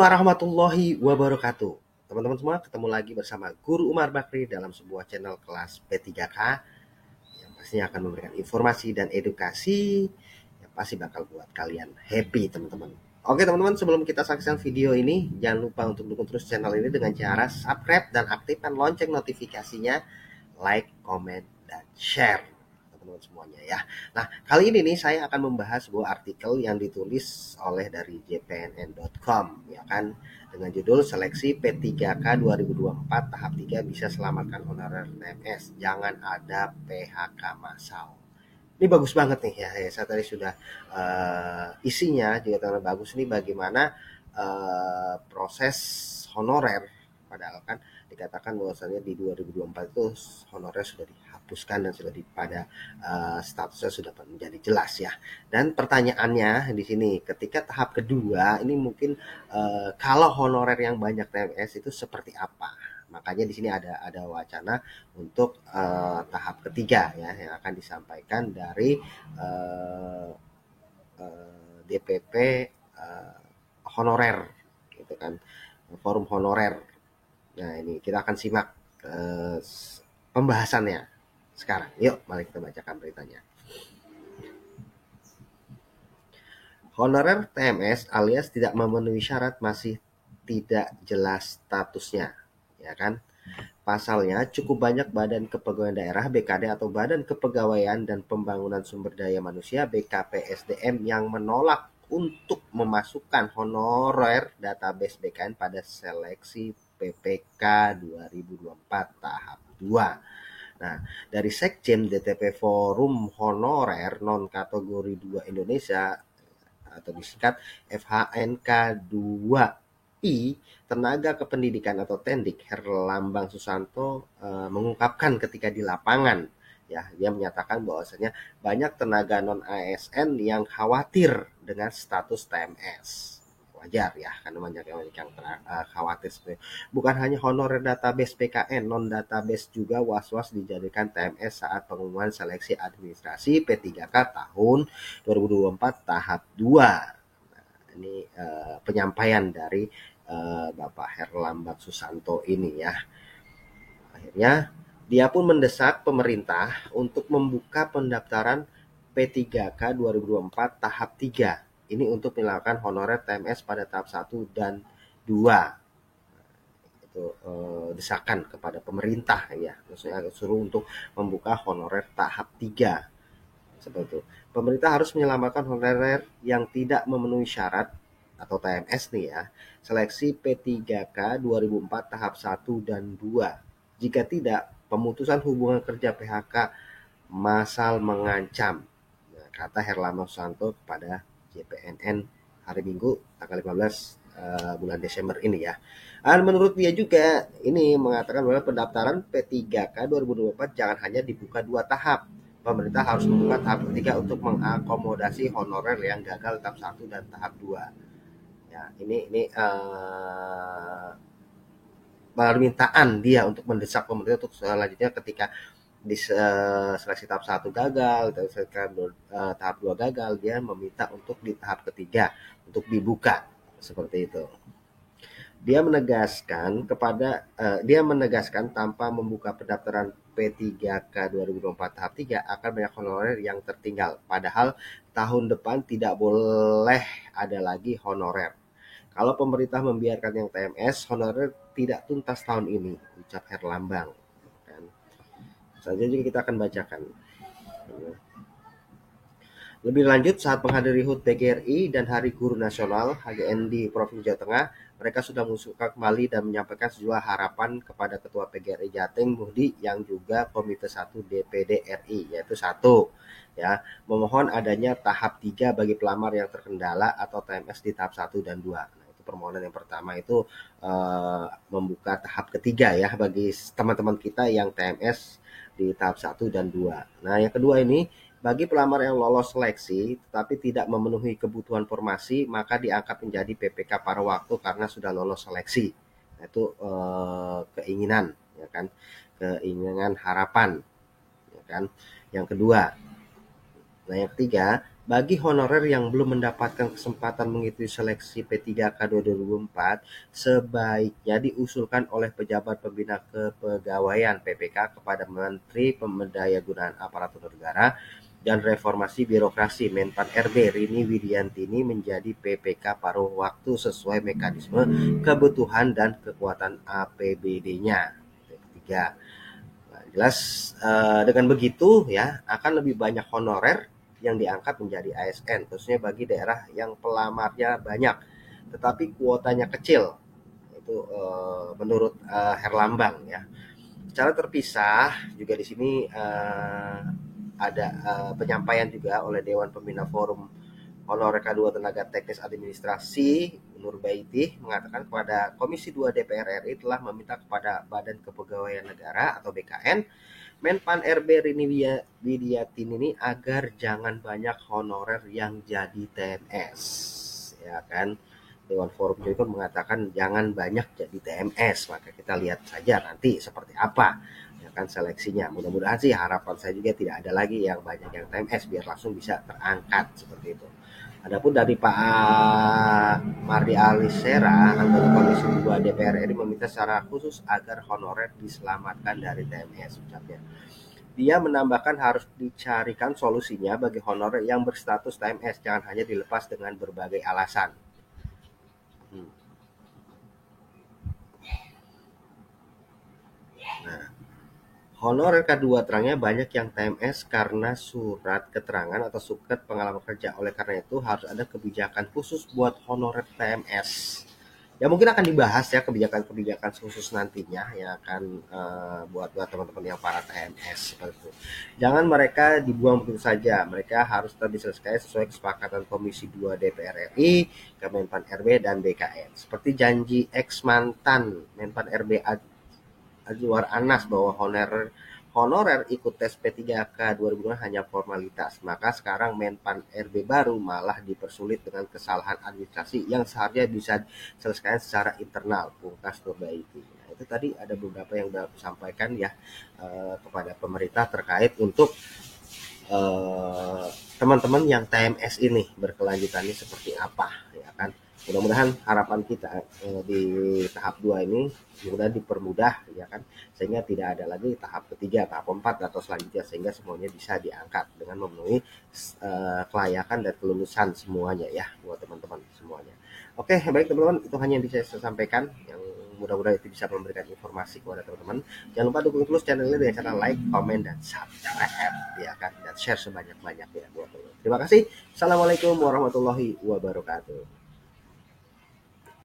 Warahmatullahi wabarakatuh. Teman-teman semua, ketemu lagi bersama Guru Umar Bakri dalam sebuah channel kelas P3K yang pastinya akan memberikan informasi dan edukasi yang pasti bakal buat kalian happy, teman-teman. Oke teman-teman, sebelum kita saksikan video ini, jangan lupa untuk dukung terus channel ini dengan cara subscribe dan aktifkan lonceng notifikasinya, like, comment, dan share teman-teman semuanya ya. Nah, kali ini nih saya akan membahas sebuah artikel yang ditulis oleh dari jpnn.com ya kan, dengan judul Seleksi P3K 2024 tahap 3 bisa selamatkan honorer TMS, jangan ada PHK massal. Ini bagus banget nih ya, saya tadi sudah isinya juga terlalu bagus nih, bagaimana proses honorer, padahal kan dikatakan bahwasanya di 2024 itu honorer sudah dihapuskan dan sudah pada statusnya sudah menjadi jelas ya. Dan pertanyaannya di sini, ketika tahap kedua ini mungkin kalau honorer yang banyak TMS itu seperti apa? Makanya di sini ada wacana untuk tahap ketiga ya, yang akan disampaikan dari DPP honorer gitu kan, forum honorer. Nah ini kita akan simak pembahasannya sekarang. Yuk mari kita bacakan beritanya. Honorer TMS alias tidak memenuhi syarat masih tidak jelas statusnya, ya kan? Pasalnya, cukup banyak Badan Kepegawaian Daerah (BKD) atau Badan Kepegawaian dan Pembangunan Sumber Daya Manusia (BKPSDM) yang menolak untuk memasukkan honorer database BKN pada seleksi PPK 2024 tahap 2. Nah, dari Sekjen DTP Forum Honorer Non Kategori 2 Indonesia atau disingkat FHNK 2I, Tenaga Kependidikan atau Tendik, Herlambang Susanto mengungkapkan ketika di lapangan ya, dia menyatakan bahwasanya banyak tenaga non ASN yang khawatir dengan status TMS. Wajar ya, karena banyak yang khawatir sebenarnya. Bukan hanya honorer database PKN, non database juga was-was dijadikan TMS saat pengumuman seleksi administrasi P3K tahun 2024 tahap 2. Nah, ini penyampaian dari Bapak Herlambang Susanto ini ya. Akhirnya dia pun mendesak pemerintah untuk membuka pendaftaran P3K 2024 tahap 3. Ini untuk melakukan honorer TMS pada tahap 1 dan 2. Itu desakan kepada pemerintah ya. Maksudnya suruh untuk membuka honorer tahap 3. Seperti itu. Pemerintah harus menyelamatkan honorer yang tidak memenuhi syarat atau TMS nih ya, seleksi P3K 2004 tahap 1 dan 2. Jika tidak, pemutusan hubungan kerja PHK massal mengancam. Nah, kata Herlambang Susanto kepada JPNN hari Minggu tanggal 15 bulan Desember ini ya. Dan menurut dia juga ini mengatakan bahwa pendaftaran P3K 2024 jangan hanya dibuka 2 tahap. Pemerintah harus membuka tahap ketiga untuk mengakomodasi honorer yang gagal tahap 1 dan tahap 2. Ya, ini permintaan dia untuk mendesak pemerintah untuk selanjutnya ketika di seleksi tahap 1 gagal, tahap 2 gagal, dia meminta untuk di tahap ketiga untuk dibuka seperti itu. Dia menegaskan tanpa membuka pendaftaran P3K 2024 tahap 3 akan banyak honorer yang tertinggal. Padahal tahun depan tidak boleh ada lagi honorer. Kalau pemerintah membiarkan yang TMS, honorer tidak tuntas tahun ini, ucap Herlambang. Selanjutnya kita akan bacakan. Lebih lanjut, saat menghadiri HUT PGRI dan Hari Guru Nasional HGN di Provinsi Jawa Tengah, mereka sudah mengusulkan kembali dan menyampaikan sejumlah harapan kepada Ketua PGRI Jateng Muhdi yang juga Komite 1 DPD RI, yaitu 1. Ya, memohon adanya tahap 3 bagi pelamar yang terkendala atau TMS di tahap 1 dan 2. Nah, itu permohonan yang pertama itu membuka tahap ketiga ya bagi teman-teman kita yang TMS di tahap 1 dan 2. Nah, yang kedua ini, bagi pelamar yang lolos seleksi tetapi tidak memenuhi kebutuhan formasi, maka diangkat menjadi PPK paruh waktu karena sudah lolos seleksi. Nah, itu keinginan ya kan, keinginan harapan ya kan. Yang kedua. Nah, yang ketiga, Bagi honorer yang belum mendapatkan kesempatan mengikuti seleksi P3K 2024, sebaiknya diusulkan oleh pejabat pembina kepegawaian (PPK) kepada Menteri Pemberdayaan Aparatur Negara dan Reformasi Birokrasi (Menpan RB) Rini Widiantini menjadi PPK paruh waktu sesuai mekanisme kebutuhan dan kekuatan APBD-nya. Ketiga, nah, jelas dengan begitu ya akan lebih banyak honorer yang diangkat menjadi ASN, khususnya bagi daerah yang pelamarnya banyak, tetapi kuotanya kecil. Itu menurut Herlambang ya. Secara terpisah juga di sini ada penyampaian juga oleh Dewan Pembina Forum Honor K2 Tenaga Teknis Administrasi Nurbaiti mengatakan kepada Komisi 2 DPR RI telah meminta kepada Badan Kepegawaian Negara atau BKN Menpan RB Rini Widiantini ini agar jangan banyak honorer yang jadi TNS, ya kan. Dewan Forum juga mengatakan jangan banyak jadi TMS, maka kita lihat saja nanti seperti apa ya kan seleksinya. Mudah-mudahan sih harapan saya juga tidak ada lagi yang banyak yang TMS biar langsung bisa terangkat seperti itu. Adapun dari Pak Mardi Alisera, anggota Komisi 2 DPR RI meminta secara khusus agar honorer diselamatkan dari TMS ucapnya. Dia menambahkan harus dicarikan solusinya bagi honorer yang berstatus TMS, jangan hanya dilepas dengan berbagai alasan. Nah, honorer K2 terangnya banyak yang TMS karena surat keterangan atau suket pengalaman kerja. Oleh karena itu harus ada kebijakan khusus buat honorer TMS. Ya mungkin akan dibahas ya kebijakan-kebijakan khusus nantinya ya akan buat teman-teman yang para TMS seperti itu. Jangan mereka dibuang begitu saja. Mereka harus tetap diselesaikan sesuai kesepakatan Komisi 2 DPR RI, Kemenpan RB dan BKN. Seperti janji ex mantan Menpan RB Azwar Anas bahwa honorer ikut tes P3K 2000 hanya formalitas. Maka sekarang Menpan RB baru malah dipersulit dengan kesalahan administrasi yang seharusnya bisa diselesaikan secara internal, pungkas Nurbaiti. Nah, itu tadi ada beberapa yang sudah disampaikan ya kepada pemerintah terkait untuk teman-teman yang TMS ini berkelanjutannya seperti apa ya kan. Mudah-mudahan harapan kita di tahap 2 ini mudah dipermudah ya kan, sehingga tidak ada lagi tahap ketiga, tahap 4 atau selanjutnya, sehingga semuanya bisa diangkat dengan memenuhi kelayakan dan kelulusan semuanya ya buat teman-teman semuanya. Oke, baik teman-teman, itu hanya yang bisa saya sampaikan, yang mudah-mudahan itu bisa memberikan informasi kepada teman-teman. Jangan lupa dukung terus channel ini dengan cara like, komen, dan subscribe ya kan, dan share sebanyak-banyaknya buat teman-teman. Terima kasih. Assalamualaikum warahmatullahi wabarakatuh.